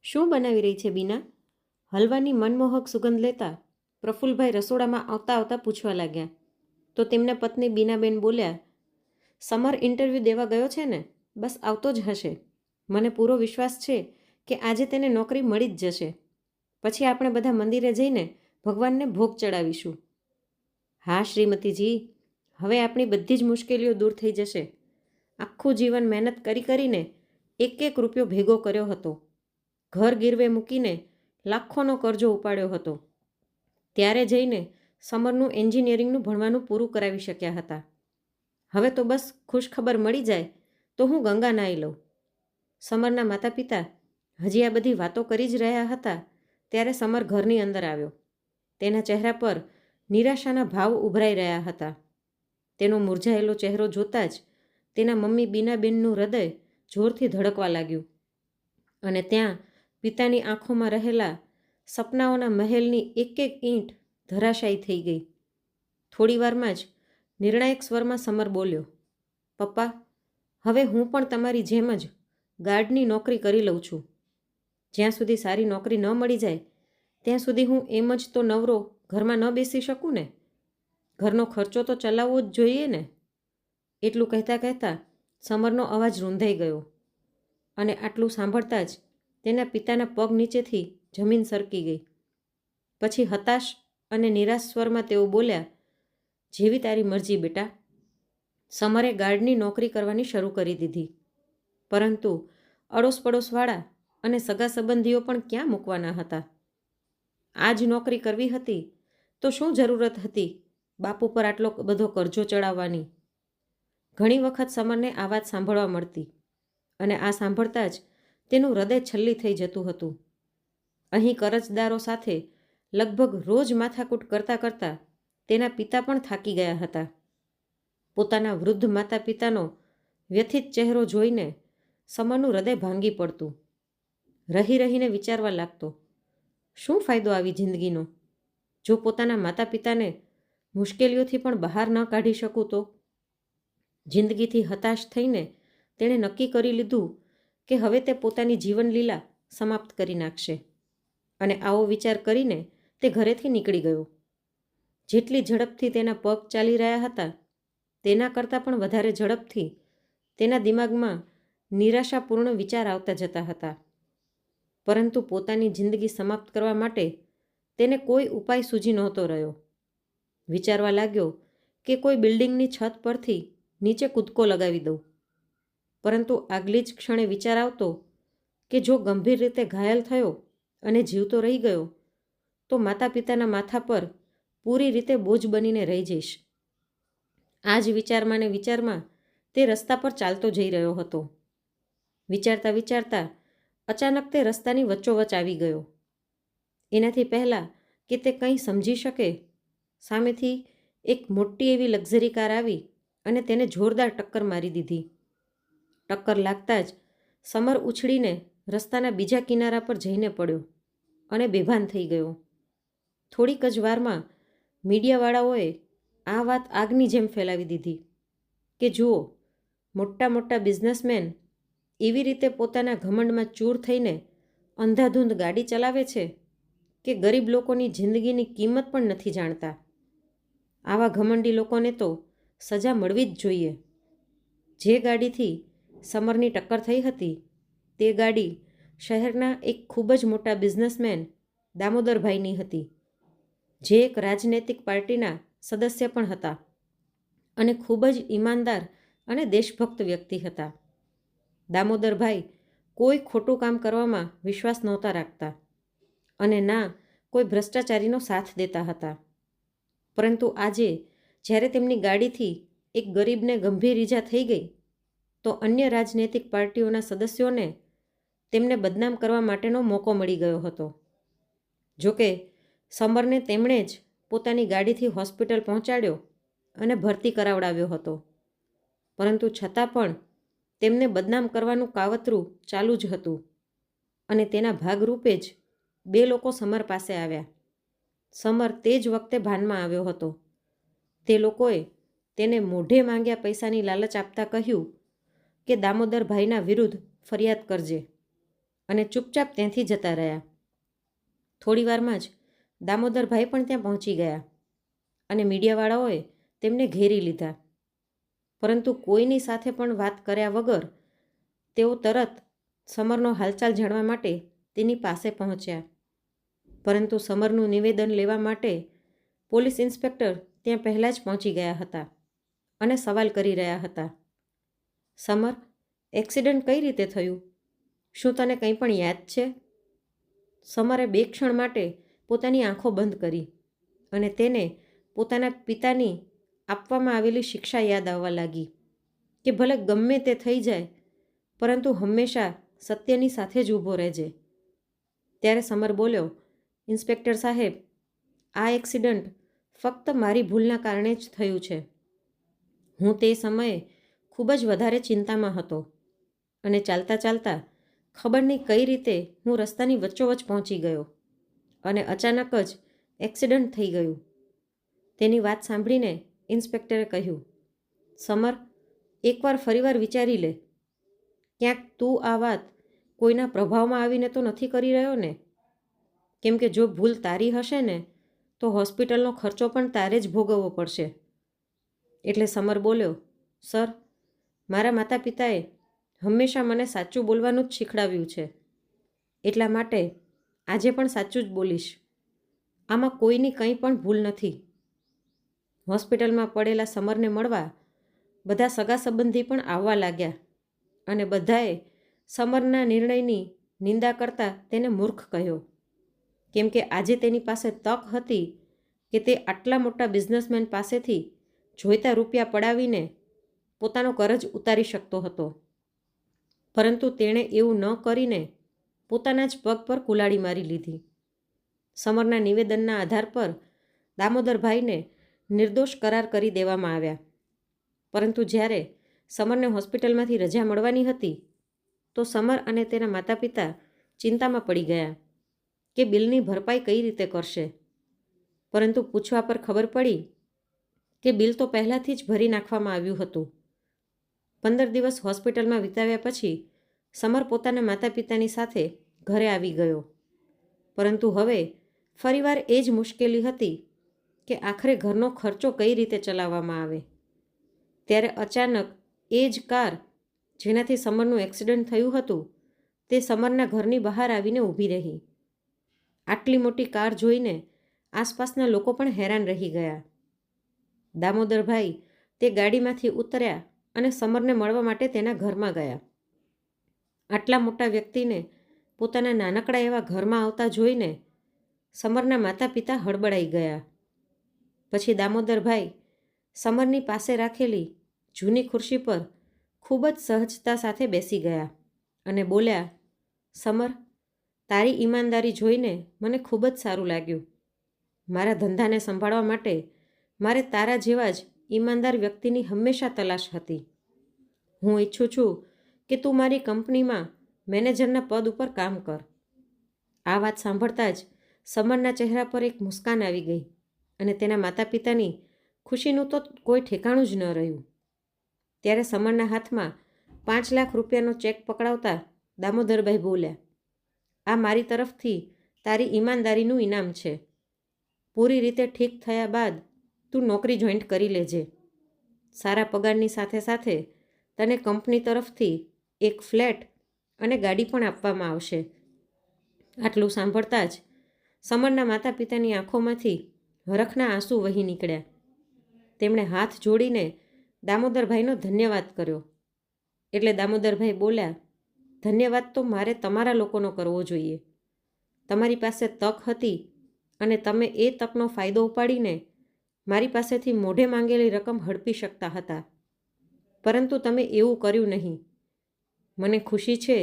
શું બનાવી રહી છે બીના? હલવાની મનમોહક સુગંધ લેતા પ્રફુલ્લભાઈ રસોડામાં આવતા આવતા પૂછવા લાગ્યા. તો તેમના પત્ની બીનાબેન બોલ્યા, સમર ઇન્ટરવ્યૂ દેવા ગયો છે ને, બસ આવતો જ હશે. મને પૂરો વિશ્વાસ છે કે આજે તેને નોકરી મળી જ જશે. પછી આપણે બધા મંદિરે જઈને ભગવાનને ભોગ ચડાવીશું. હા શ્રીમતીજી, હવે આપણી બધી જ મુશ્કેલીઓ દૂર થઈ જશે. આખું જીવન મહેનત કરીને એક એક રૂપિયો ભેગો કર્યો હતો. ઘર ગીરવે મૂકીને લાખોનો કરજો ઉપાડ્યો હતો. ત્યારે જઈને સમરનું એન્જિનિયરિંગનું ભણવાનું પૂરું કરાવી શક્યા હતા. હવે તો બસ ખુશખબર મળી જાય તો હું ગંગા નાહી લઉં. સમરના માતા પિતા હજી આ બધી વાતો કરી જ રહ્યા હતા ત્યારે સમર ઘરની અંદર આવ્યો. તેના ચહેરા પર નિરાશાના ભાવ ઉભરાઈ રહ્યા હતા. તેનો મુરઝાયેલો ચહેરો જોતાં જ તેના મમ્મી બીનાબેનનું હૃદય જોરથી ધડકવા લાગ્યું અને ત્યાં પિતાની આંખોમાં રહેલા સપનાઓના મહેલની એક એક ઈંટ ધરાશાયી થઈ ગઈ. થોડી વારમાં જ નિર્ણાયક સ્વરમાં સમર બોલ્યો, પપ્પા, હવે હું પણ તમારી જેમ જ ગાર્ડની નોકરી કરી લઉં છું. જ્યાં સુધી સારી નોકરી ન મળી જાય ત્યાં સુધી હું એમ જ તો નવરો ઘરમાં ન બેસી શકું ને. ઘરનો ખર્ચો તો ચલાવવો જ જોઈએ ને. એટલું કહેતા કહેતા સમરનો અવાજ રૂંધાઈ ગયો અને આટલું સાંભળતા જ તેના પિતાના પગ નીચેથી જમીન સરકી ગઈ. પછી હતાશ અને નિરાશ સ્વરમાં તેઓ બોલ્યા, જેવી તારી મરજી બેટા. સમરે ગાર્ડની નોકરી કરવાની શરૂ કરી દીધી. પરંતુ અડોસ પડોશવાળા અને સગા સંબંધીઓ પણ ક્યાં મૂકવાના હતા. આ જ નોકરી કરવી હતી તો શું જરૂરત હતી બાપુ પર આટલો બધો કરજો ચડાવવાની. ઘણી વખત સમરને આ વાત સાંભળવા મળતી અને આ સાંભળતા જ તેનું હૃદય છલ્લી થઈ જતું હતું. અહીં કરજદારો સાથે લગભગ રોજ માથાકૂટ કરતાં કરતાં તેના પિતા પણ થાકી ગયા હતા. પોતાના વૃદ્ધ માતા પિતાનો વ્યથિત ચહેરો જોઈને સમરનું હૃદય ભાંગી પડતું. રહીને વિચારવા લાગતો, શું ફાયદો આવી જિંદગીનો? જો પોતાના માતા પિતાને મુશ્કેલીઓથી પણ બહાર ન કાઢી શકું તો? જિંદગીથી હતાશ થઈને તેણે નક્કી કરી લીધું કે હવે તે પોતાની જીવનલીલા સમાપ્ત કરી નાખશે અને આવો વિચાર કરીને તે ઘરેથી નીકળી ગયો. જેટલી ઝડપથી તેના પગ ચાલી રહ્યા હતા તેના કરતાં પણ વધારે ઝડપથી તેના દિમાગમાં નિરાશાપૂર્ણ વિચાર આવતા જતા હતા. પરંતુ પોતાની જિંદગી સમાપ્ત કરવા માટે તેને કોઈ ઉપાય સૂઝી નહોતો રહ્યો. વિચારવા લાગ્યો કે કોઈ બિલ્ડિંગની છત પરથી નીચે કૂદકો લગાવી દઉં. પરંતુ આગલી જ ક્ષણે વિચાર આવતો કે જો ગંભીર રીતે ઘાયલ થયો અને જીવતો રહી ગયો તો માતા પિતાના માથા પર પૂરી રીતે બોજ બનીને રહી જઈશ. આ જ વિચારમાં તે રસ્તા પર ચાલતો જઈ રહ્યો હતો. વિચારતા વિચારતા અચાનક તે રસ્તાની વચ્ચોવચ આવી ગયો. એનાથી પહેલાં કે તે કંઈ સમજી શકે, સામેથી એક મોટી એવી લક્ઝરી કાર આવી અને તેને જોરદાર ટક્કર મારી દીધી. ટક્કર લાગતા જ સમર ઉછળીને રસ્તાના બીજા કિનારા પર જઈને પડ્યો અને બેભાન થઈ ગયો. થોડીક જ વારમાં મીડિયાવાળાઓએ આ વાત આગની જેમ ફેલાવી દીધી કે જુઓ, મોટા બિઝનેસમેન એવી રીતે પોતાના ઘમંડમાં ચૂર થઈને અંધાધૂંધ ગાડી ચલાવે છે કે ગરીબ લોકોની જિંદગીની કિંમત પણ નથી જાણતા. આવા ઘમંડી લોકોને તો સજા મળવી જ જોઈએ. જે ગાડીથી સમરની ટક્કર થઈ હતી તે ગાડી શહેરના એક ખૂબ જ મોટા બિઝનેસમેન દામોદરભાઈની હતી, જે એક રાજનૈતિક પાર્ટીના સદસ્ય પણ હતા અને ખૂબ જ ઈમાનદાર અને દેશભક્ત વ્યક્તિ હતા. દામોદરભાઈ કોઈ ખોટું કામ કરવામાં વિશ્વાસ નહોતા રાખતા અને ના કોઈ ભ્રષ્ટાચારીનો સાથ દેતા હતા. પરંતુ આજે જ્યારે તેમની ગાડીથી એક ગરીબને ગંભીર ઈજા થઈ ગઈ તો અન્ય રાજનૈતિક પાર્ટીઓના સદસ્યોને તેમને બદનામ કરવા માટેનો મોકો મળી ગયો હતો. જોકે સમરને તેમણે જ પોતાની ગાડીથી હોસ્પિટલ પહોંચાડ્યો અને ભરતી કરાવડાવ્યો હતો. પરંતુ છતાં પણ તેમને બદનામ કરવાનું કાવતરું ચાલુ જ હતું અને તેના ભાગરૂપે જ બે લોકો સમર પાસે આવ્યા. સમર તે જ વખતે ભાનમાં આવ્યો હતો. તે લોકોએ તેને મોઢે માંગ્યા પૈસાની લાલચ આપતા કહ્યું કે દામોદરભાઈના વિરુદ્ધ ફરિયાદ કરજે અને ચૂપચાપ ત્યાંથી જતા રહ્યા. થોડી વારમાં જ દામોદરભાઈ પણ ત્યાં પહોંચી ગયા અને મીડિયાવાળાઓએ તેમને ઘેરી લીધા. પરંતુ કોઈની સાથે પણ વાત કર્યા વગર તેઓ તરત સમરનો હાલચાલ જાણવા માટે તેની પાસે પહોંચ્યા. પરંતુ સમરનું નિવેદન લેવા માટે પોલીસ ઇન્સ્પેક્ટર ત્યાં પહેલાં જ પહોંચી ગયા હતા અને સવાલ કરી રહ્યા હતા. સમર, એક્સિડન્ટ કઈ રીતે થયું? શું તને કંઈ પણ યાદ છે? સમરે 2 ક્ષણ માટે પોતાની આંખો બંધ કરી અને તેને પોતાના પિતાની આપવામાં આવેલી શિક્ષા યાદ આવવા લાગી કે ભલે ગમે તે થઈ જાય પરંતુ હંમેશા સત્યની સાથે જ ઊભો રહેજે. ત્યારે સમર બોલ્યો, ઇન્સ્પેક્ટર સાહેબ, આ એક્સિડન્ટ ફક્ત મારી ભૂલના કારણે જ થયું છે. હું તે સમયે ખૂબ જ વધારે ચિંતામાં હતો અને ચાલતા ચાલતા ખબર નહીં કઈ રીતે હું રસ્તાની વચ્ચોવચ્ચ પહોંચી ગયો અને અચાનક જ એક્સિડન્ટ થઈ ગયું. તેની વાત સાંભળીને ઇન્સ્પેક્ટરે કહ્યું, સમર, એકવાર ફરીવાર વિચારી લે. ક્યાંક તું આ વાત કોઈના પ્રભાવમાં આવીને તો નથી કરી રહ્યો ને? કેમ કે જો ભૂલ તારી હશે ને તો હોસ્પિટલનો ખર્ચો પણ તારે જ ભોગવવો પડશે. એટલે સમર બોલ્યો, સર, મારા માતા પિતાએ હંમેશા મને સાચું બોલવાનું જ શીખડાવ્યું છે. એટલા માટે આજે પણ સાચું જ બોલીશ. આમાં કોઈની કંઈ પણ ભૂલ નથી. હોસ્પિટલમાં પડેલા સમરને મળવા બધા સગા સંબંધી પણ આવવા લાગ્યા અને બધાએ સમરના નિર્ણયની નિંદા કરતા તેને મૂર્ખ કહ્યો. કેમ કે આજે તેની પાસે તક હતી કે તે આટલા મોટા બિઝનેસમેન પાસેથી જોઈતા રૂપિયા પડાવીને પોતાનો કરજ ઉતારી શકતો હતો. પરંતુ તેણે એવું ન કરીને પોતાના જ પગ પર કુલાડી મારી લીધી. સમરના નિવેદનના આધાર પર દામોદરભાઈને નિર્દોષ કરાર કરી દેવામાં આવ્યા. પરંતુ જ્યારે સમરને હોસ્પિટલમાંથી રજા મળવાની હતી તો સમર અને તેના માતા પિતા ચિંતામાં પડી ગયા કે બિલની ભરપાઈ કઈ રીતે કરશે. પરંતુ પૂછવા પર ખબર પડી કે બિલ તો પહેલાંથી જ ભરી નાખવામાં આવ્યું હતું. 15 દિવસ હોસ્પિટલમાં વિતાવ્યા પછી સમર પોતાના માતા પિતાની સાથે ઘરે આવી ગયો. પરંતુ હવે ફરીવાર એ જ મુશ્કેલી હતી કે આખરે ઘરનો ખર્ચો કઈ રીતે ચલાવવામાં આવે. ત્યારે અચાનક એ જ કાર જેનાથી સમરનું એક્સિડન્ટ થયું હતું તે સમરના ઘરની બહાર આવીને ઊભી રહી. આટલી મોટી કાર જોઈને આસપાસના લોકો પણ હેરાન રહી ગયા. દામોદરભાઈ તે ગાડીમાંથી ઉતર્યા અને સમરને મળવા માટે તેના ઘરમાં ગયા. આટલા મોટા વ્યક્તિને પોતાના નાનકડા એવા ઘરમાં આવતા જોઈને સમરના માતા પિતા હડબડાઈ ગયા. પછી દામોદરભાઈ સમરની પાસે રાખેલી જૂની ખુરશી પર ખૂબ જ સહજતા સાથે બેસી ગયા અને બોલ્યા, સમર, તારી ઈમાનદારી જોઈને મને ખૂબ જ સારું લાગ્યું. મારા ધંધાને સંભાળવા માટે મારે તારા જેવા જ ઈમાનદાર વ્યક્તિની હંમેશા તલાશ હતી. હું ઈચ્છું છું કે તું મારી કંપનીમાં મેનેજરના પદ ઉપર કામ કર. આ વાત સાંભળતા જ સમરના ચહેરા પર એક મુસ્કાન આવી ગઈ અને તેના માતા પિતાની ખુશીનું તો કોઈ ઠેકાણું જ ન રહ્યું. ત્યારે સમરના હાથમાં 5 લાખ રૂપિયાનો ચેક પકડાવતા દામોદરભાઈ બોલ્યા, આ મારી તરફથી તારી ઈમાનદારીનું ઇનામ છે. પૂરી રીતે ઠીક થયા બાદ તું નોકરી જોઈન્ટ કરી લેજે. સારા પગારની સાથે સાથે તને કંપની તરફથી એક ફ્લેટ અને ગાડી પણ આપવામાં આવશે. આટલું સાંભળતા જ સમરના માતા પિતાની આંખોમાંથી હરખના આંસુ વહી નીકળ્યા. તેમણે હાથ જોડીને દામોદરભાઈનો ધન્યવાદ કર્યો. એટલે દામોદરભાઈ બોલ્યા, ધન્યવાદ તો મારે તમારા લોકોનો કરવો જોઈએ. તમારી પાસે તક હતી અને તમે એ તકનો ફાયદો ઉપાડીને મારી પાસેથી મોઢે માંગેલી રકમ હડપી શકતા હતા. પરંતુ તમે એવું કર્યું નહીં. મને ખુશી છે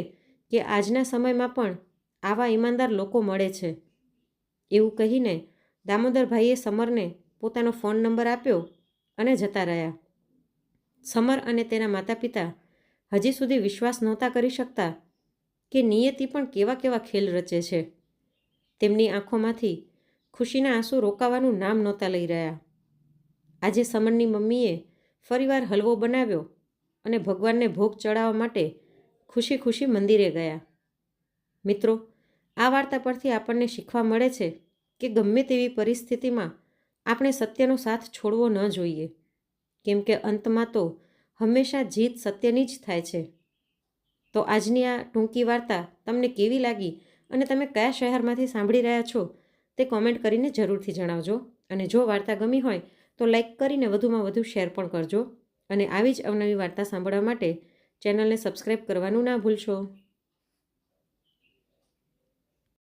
કે આજના સમયમાં પણ આવા ઈમાનદાર લોકો મળે છે. એવું કહીને દામોદરભાઈએ સમરને પોતાનો ફોન નંબર આપ્યો અને જતા રહ્યા. સમર અને તેના માતા પિતા હજી સુધી વિશ્વાસ નહોતા કરી શકતા કે નિયતિ પણ કેવા કેવા ખેલ રચે છે. તેમની આંખોમાંથી ખુશીના આંસુ રોકાવાનું નામ નહોતા લઈ રહ્યા. આજે સમરની મમ્મીએ ફરીવાર હલવો બનાવ્યો અને ભગવાનને ભોગ ચડાવવા માટે ખુશી ખુશી મંદિરે ગયા. મિત્રો, આ વાર્તા પરથી આપણને શીખવા મળે છે કે ગમે તેવી પરિસ્થિતિમાં આપણે સત્યનો સાથ છોડવો ન જોઈએ, કેમ કે અંતમાં તો હંમેશા જીત સત્યની જ થાય છે. તો આજની આ ટૂંકી વાર્તા તમને કેવી લાગી અને તમે કયા શહેરમાંથી સાંભળી રહ્યા છો તે કોમેન્ટ કરીને જરૂરથી જણાવજો. અને જો વાર્તા ગમી હોય તો લાઈક કરીને વધુમાં વધુ શેર પણ કરજો. અને આવી જ અવનવી વાર્તા સાંભળવા માટે ચેનલને સબસ્ક્રાઈબ કરવાનું ના ભૂલશો.